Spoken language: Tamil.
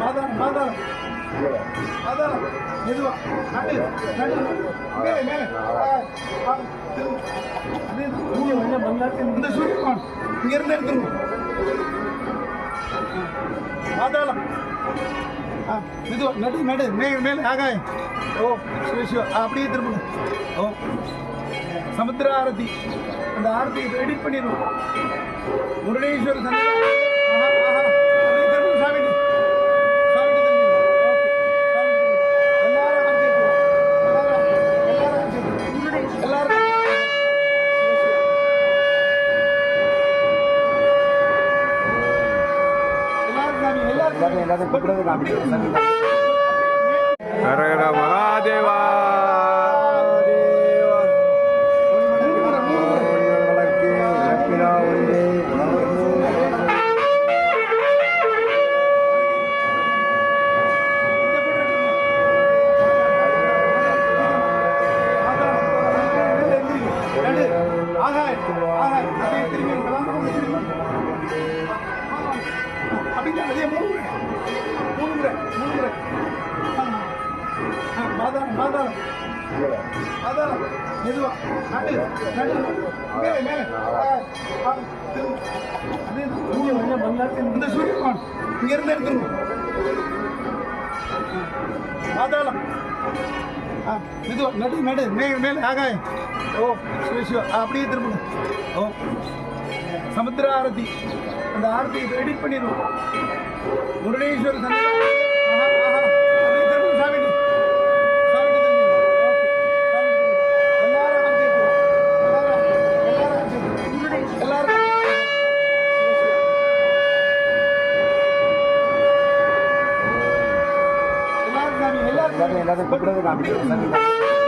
பாதாளம் பாதாளம் மெதுவா நடு நடு மேலே மேலே இந்த சூரியன் இங்க இருந்து எடுத்துருவோம். பாதாளம் மெதுவா நடு நடு மேலே மேலே ஆகாயம். ஓ சிவ அப்படியே திரும்பணும். ஓ சமுத்திர ஆரத்தி அந்த ஆரத்தியை எடிட் பண்ணிடுவோம். முருடேஸ்வர சன்னிதானம். அப்படியே திரும்பணும் சாமிட்டு சாமிட்டு திரும்பணும். ஓகே சாமிட்டு எல்லாரும் ஆரத்தி எல்லாரும் எல்லாரும் ஹர ஹர மகாதேவா. மெதுவா நடு நடு மேலே மேலே இந்த சூரியன் இங்க இருந்து எடுத்துருவோம். பாதாளம் மெதுவா நடு நடு மேலே மேலே ஆகாயம். ஓ சிவ அப்படியே திரும்பணும். ஓ சமுத்திர ஆரத்தி அந்த ஆரத்தியை எடிட் பண்ணிடுவோம். முருடேஸ்வர சன்னிதானம். அப்படியே திரும்பணும் சாமிட்டு சாமிட்டு திரும்பணும். ஓகே எல்லாரும் ஆரத்தி எல்லாரும் எல்லாரும் எல்லாரும் எல்லாரும்